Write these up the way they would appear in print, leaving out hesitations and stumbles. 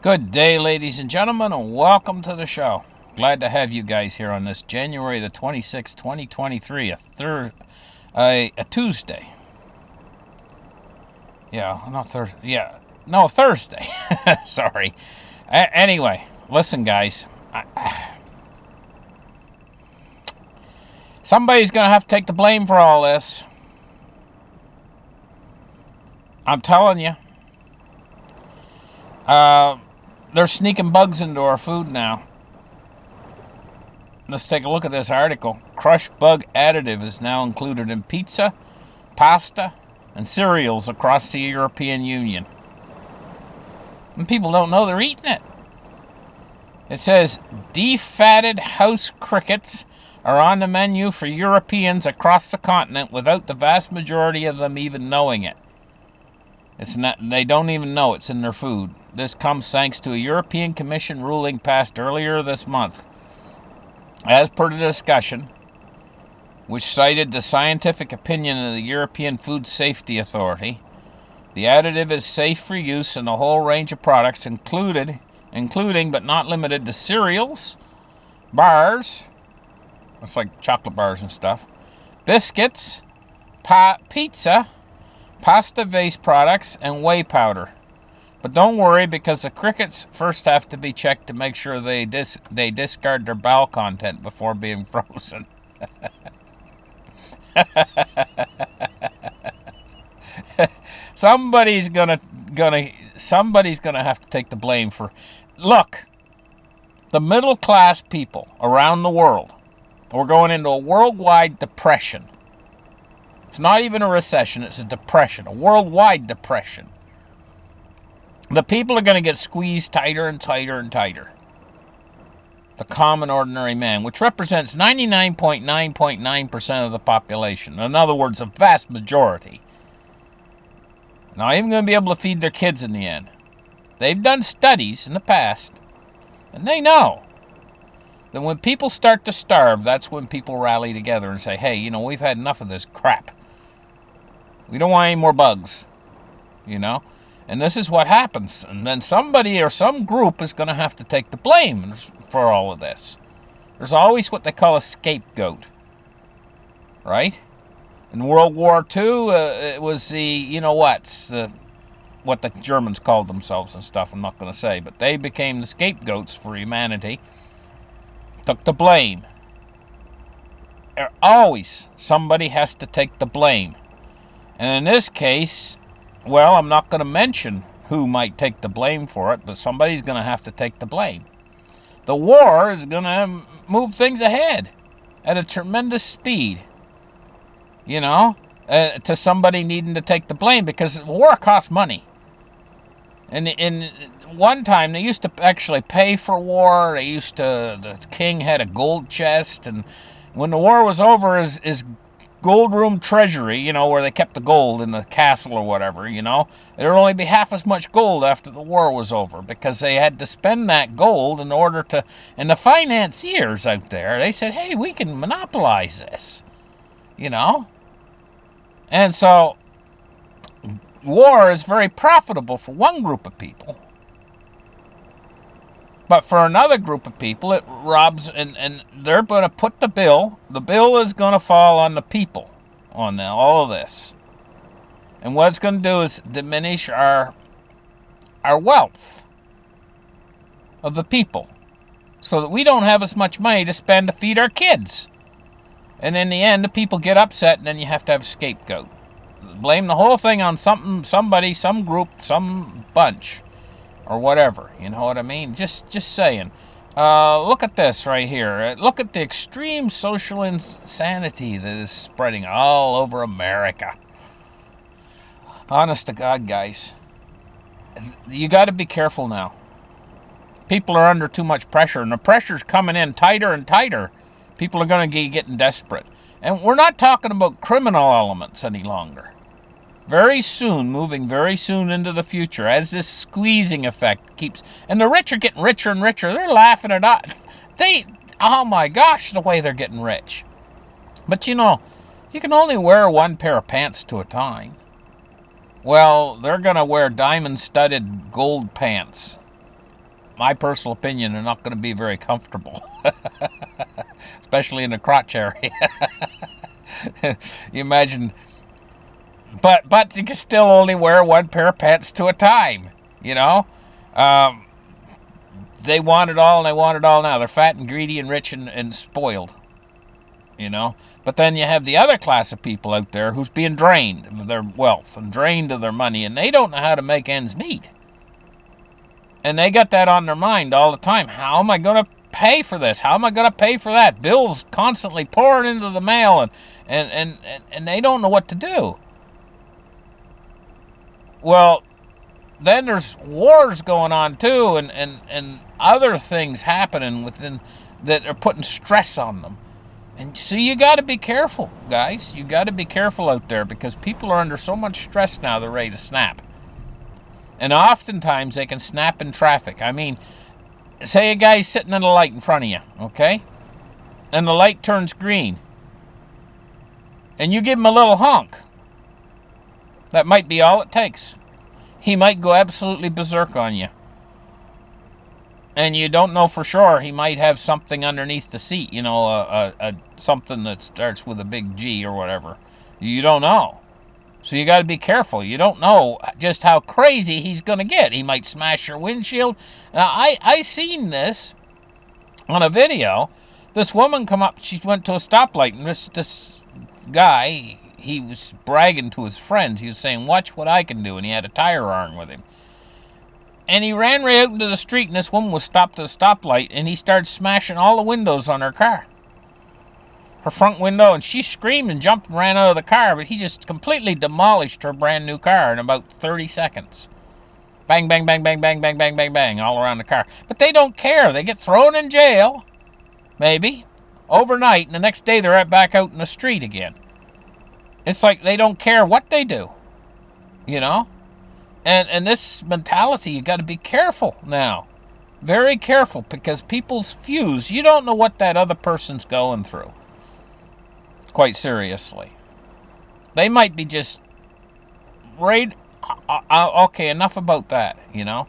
Good day, ladies and gentlemen, and welcome to the show. Glad to have you guys here on this January the 26th, 2023, a Tuesday. Thursday. Sorry. Anyway, listen, guys. Somebody's going to have to take the blame for all this. I'm telling you. They're sneaking bugs into our food now. Let's take a look at this article. Crushed bug additive is now included in pizza, pasta, and cereals across the European Union. And people don't know they're eating it. It says defatted house crickets are on the menu for Europeans across the continent without the vast majority of them even knowing it. They don't even know it's in their food. This comes thanks to a European Commission ruling passed earlier this month. As per the discussion, which cited the scientific opinion of the European Food Safety Authority, the additive is safe for use in a whole range of products, including but not limited to cereals, bars, that's like chocolate bars and stuff, biscuits, pizza, pasta-based products, and whey powder. But don't worry, because the crickets first have to be checked to make sure they discard their bowel content before being frozen. Somebody's gonna have to take the blame for. Look, the middle class people around the world, we're going into a worldwide depression. It's not even a recession, it's a depression, a worldwide depression. The people are going to get squeezed tighter and tighter and tighter. The common ordinary man, which represents 99.9% of the population. In other words, a vast majority. Not even going to be able to feed their kids in the end. They've done studies in the past, and they know that when people start to starve, that's when people rally together and say, hey, we've had enough of this crap. We don't want any more bugs, And this is what happens. And then somebody or some group is going to have to take the blame for all of this. There's always what they call a scapegoat, right? In World War II, it was what the Germans called themselves and stuff, I'm not going to say. But they became the scapegoats for humanity, took the blame. Always somebody has to take the blame. And in this case, well, I'm not going to mention who might take the blame for it, but somebody's going to have to take the blame. The war is going to move things ahead at a tremendous speed, to somebody needing to take the blame, because war costs money. And in one time, they used to actually pay for war. The king had a gold chest, and when the war was over, his gold room treasury, where they kept the gold in the castle or whatever, there would only be half as much gold after the war was over, because they had to spend that gold in order to, and the financiers out there, they said, hey, we can monopolize this, And so, war is very profitable for one group of people. But for another group of people, it robs, and they're going to put the bill is going to fall on the people on all of this. And what it's going to do is diminish our wealth of the people, so that we don't have as much money to spend to feed our kids. And in the end, the people get upset, and then you have to have a scapegoat. Blame the whole thing on somebody, some group, some bunch, or whatever. You know what I mean? Just saying. Look at this right here. Look at the extreme social insanity that is spreading all over America. Honest to God, guys. You got to be careful now. People are under too much pressure, and the pressure's coming in tighter and tighter. People are going to be getting desperate. And we're not talking about criminal elements any longer. Moving very soon into the future, as this squeezing effect keeps, and the rich are getting richer and richer. They're laughing it up. Oh my gosh, the way they're getting rich. But you can only wear one pair of pants to a time. Well, they're going to wear diamond-studded gold pants my personal opinion, are not going to be very comfortable, especially in the crotch area. You imagine, but you can still only wear one pair of pants to a time, you know? Um, they want it all, and they want it all now. They're fat and greedy and rich and spoiled, you know? But then you have the other class of people out there who's being drained of their wealth and drained of their money, and they don't know how to make ends meet. And they got that on their mind all the time. How am I going to pay for this? How am I going to pay for that? Bills constantly pouring into the mail, and they don't know what to do. Well, then there's wars going on too, and other things happening within that are putting stress on them. And so you got to be careful, guys. You got to be careful out there, because people are under so much stress now they're ready to snap. And oftentimes they can snap in traffic. I mean, say a guy's sitting in a light in front of you, okay? And the light turns green. And you give him a little honk. That might be all it takes. He might go absolutely berserk on you. And you don't know for sure. He might have something underneath the seat, you know, something that starts with a big G or whatever. You don't know. So you got to be careful. You don't know just how crazy he's going to get. He might smash your windshield. Now, I seen this on a video. This woman come up. She went to a stoplight, and this guy, he was bragging to his friends. He was saying, "Watch what I can do," and he had a tire iron with him. And he ran right out into the street, and this woman was stopped at a stoplight, and he started smashing all the windows on her car. Her front window, and she screamed and jumped and ran out of the car, but he just completely demolished her brand new car in about 30 seconds. Bang, bang, bang, bang, bang, bang, bang, bang, bang, all around the car. But they don't care. They get thrown in jail, maybe, overnight, and the next day they're right back out in the street again. It's like they don't care what they do, you know? And this mentality, you got to be careful now. Very careful, because people's fuse, you don't know what that other person's going through. Quite seriously. They might be just right. Okay, enough about that, you know.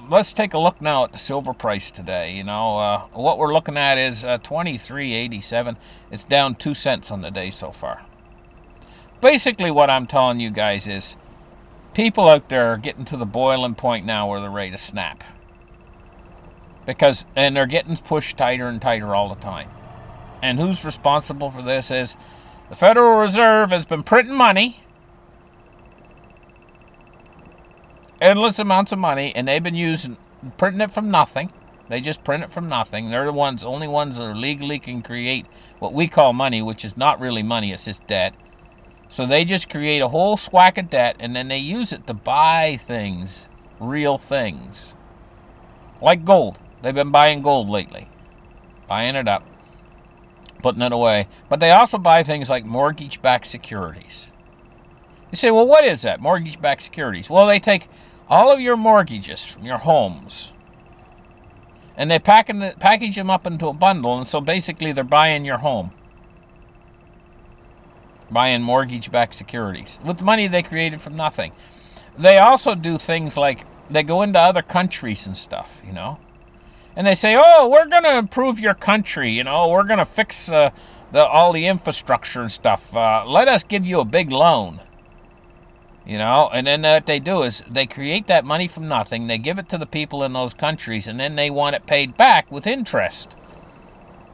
Let's take a look now at the silver price today. You know, what we're looking at is 23.87. It's down 2 cents on the day so far. Basically, what I'm telling you guys is, people out there are getting to the boiling point now where they're ready to snap. And they're getting pushed tighter and tighter all the time. And who's responsible for this is the Federal Reserve has been printing money, endless amounts of money, and they've been printing it from nothing. They just print it from nothing. They're the only ones that are legally can create what we call money, which is not really money, it's just debt. So they just create a whole swack of debt, and then they use it to buy things, real things. Like gold. They've been buying gold lately. Buying it up. Putting it away. But they also buy things like mortgage-backed securities. You say, well, what is that, mortgage-backed securities? Well, they take all of your mortgages from your homes, and they package them up into a bundle, and so basically they're buying your home. Buying mortgage-backed securities with money they created from nothing. They also do things like they go into other countries and stuff, you know. And they say, oh, we're going to improve your country, you know, we're going to fix all the infrastructure and stuff. Let us give you a big loan, you know. And then what they do is they create that money from nothing. They give it to the people in those countries, and then they want it paid back with interest.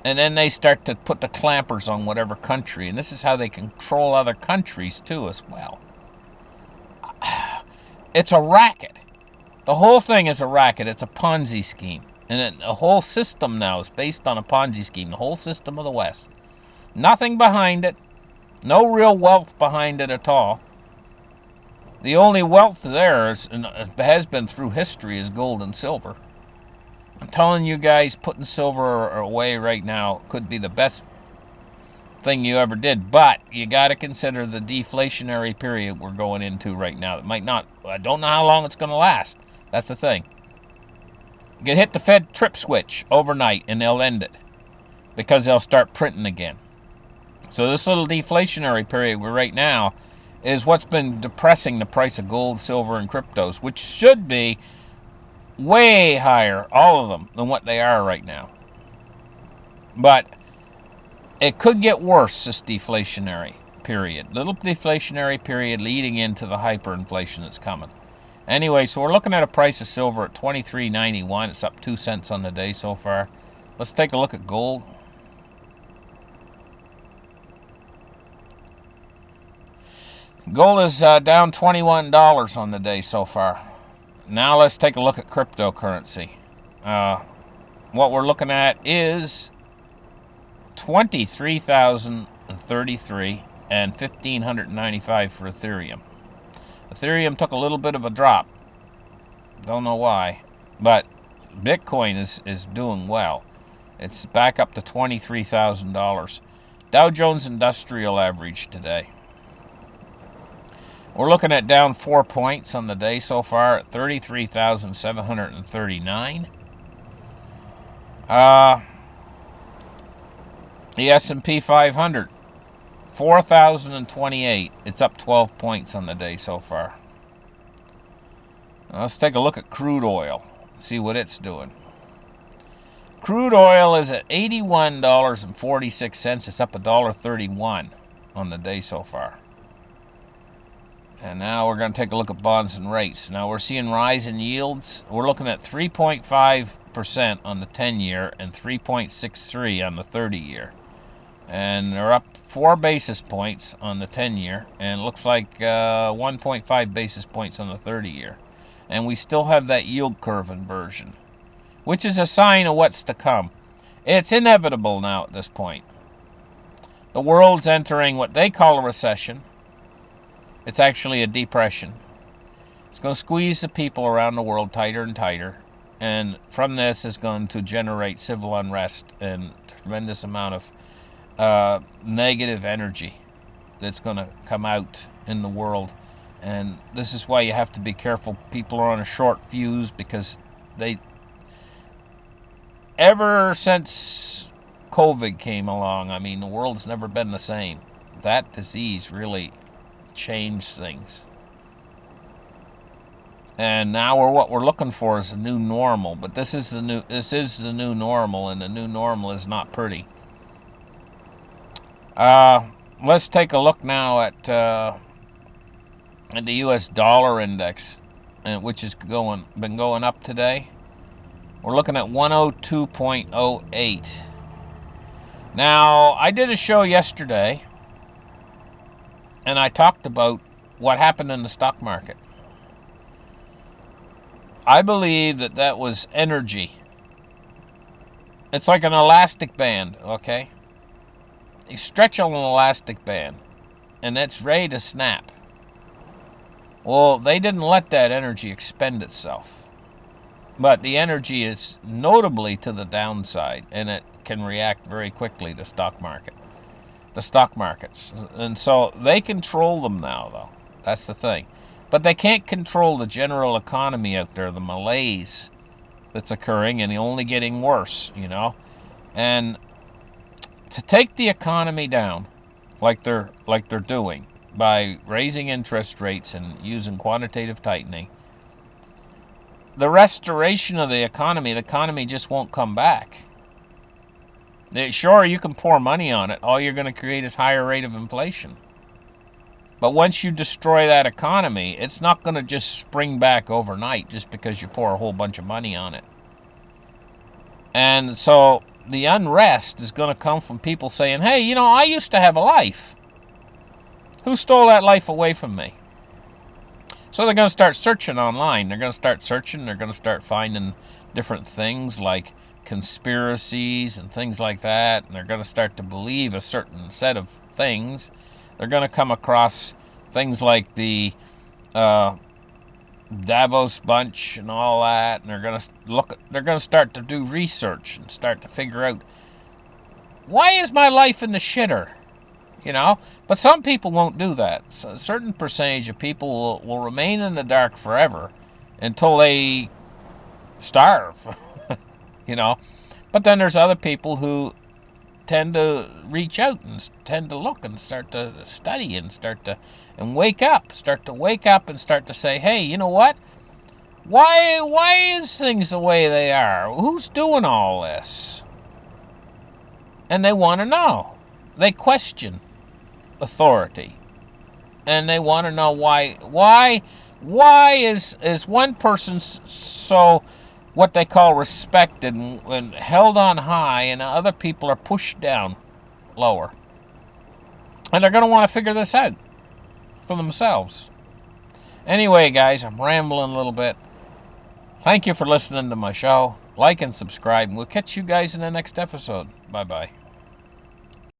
And then they start to put the clampers on whatever country. And this is how they control other countries, too, as well. It's a racket. The whole thing is a racket. It's a Ponzi scheme. And the whole system now is based on a Ponzi scheme. The whole system of the West. Nothing behind it. No real wealth behind it at all. The only wealth there is, and has been through history, is gold and silver. I'm telling you guys, putting silver away right now could be the best thing you ever did. But you got to consider the deflationary period we're going into right now. It might not. I don't know how long it's going to last. That's the thing. You hit the Fed trip switch overnight, and they'll end it because they'll start printing again. So this little deflationary period we're right now is what's been depressing the price of gold, silver, and cryptos, which should be way higher, all of them, than what they are right now. But it could get worse, this deflationary period. Little deflationary period leading into the hyperinflation that's coming. Anyway, so we're looking at a price of silver at $23.91. It's up 2 cents on the day so far. Let's take a look at gold. Gold is down $21 on the day so far. Now let's take a look at cryptocurrency. What we're looking at is 23,033 and 1,595 for Ethereum. Ethereum took a little bit of a drop. Don't know why, but Bitcoin is doing well. It's back up to $23,000. Dow Jones Industrial Average today. We're looking at down 4 points on the day so far at 33,739. The S&P 500, 4,028. It's up 12 points on the day so far. Now let's take a look at crude oil, see what it's doing. Crude oil is at $81.46. It's up $1.31 on the day so far. And now we're going to take a look at bonds and rates. Now we're seeing rise in yields. We're looking at 3.5% on the 10-year and 3.63 on the 30-year. And they're up 4 basis points on the 10-year, and it looks like 1.5 basis points on the 30-year. And we still have that yield curve inversion, which is a sign of what's to come. It's inevitable now at this point. The world's entering what they call a recession. It's actually a depression. It's going to squeeze the people around the world tighter and tighter, and from this is going to generate civil unrest and tremendous amount of negative energy that's going to come out in the world. And this is why you have to be careful. People are on a short fuse because ever since COVID came along, I mean, the world's never been the same. That disease really changed things. And now what we're looking for is a new normal, but this is the new normal, and the new normal is not pretty. Let's take a look now at the U.S. dollar index, which has been going up today. We're looking at 102.08. Now, I did a show yesterday, and I talked about what happened in the stock market. I believe that was energy. It's like an elastic band, okay? You stretch on an elastic band, and it's ready to snap. Well, they didn't let that energy expend itself. But the energy is notably to the downside, and it can react very quickly, the stock markets. And so they control them now, though. That's the thing. But they can't control the general economy out there, the malaise that's occurring, and only getting worse, you know. And to take the economy down like they're doing by raising interest rates and using quantitative tightening, the restoration of the economy just won't come back. Sure, you can pour money on it. All you're going to create is higher rate of inflation. But once you destroy that economy, it's not going to just spring back overnight just because you pour a whole bunch of money on it. And so the unrest is going to come from people saying, hey, you know, I used to have a life. Who stole that life away from me? So they're going to start searching online. They're going to start searching. They're going to start finding different things like conspiracies and things like that. And they're going to start to believe a certain set of things. They're going to come across things like the Davos bunch and all that, and they're going to start to do research and start to figure out, why is my life in the shitter? You know, but some people won't do that. So a certain percentage of people will remain in the dark forever until they starve. You know, but then there's other people who tend to reach out and tend to look and start to study and start to wake up and start to say, hey, you know what? Why is things the way they are? Who's doing all this? And they want to know. They question authority. And they want to know why is one person so what they call respected and held on high, and other people are pushed down lower? And they're going to want to figure this out for themselves. Anyway, guys, I'm rambling a little bit. Thank you for listening to my show. Like and subscribe, and we'll catch you guys in the next episode. Bye-bye.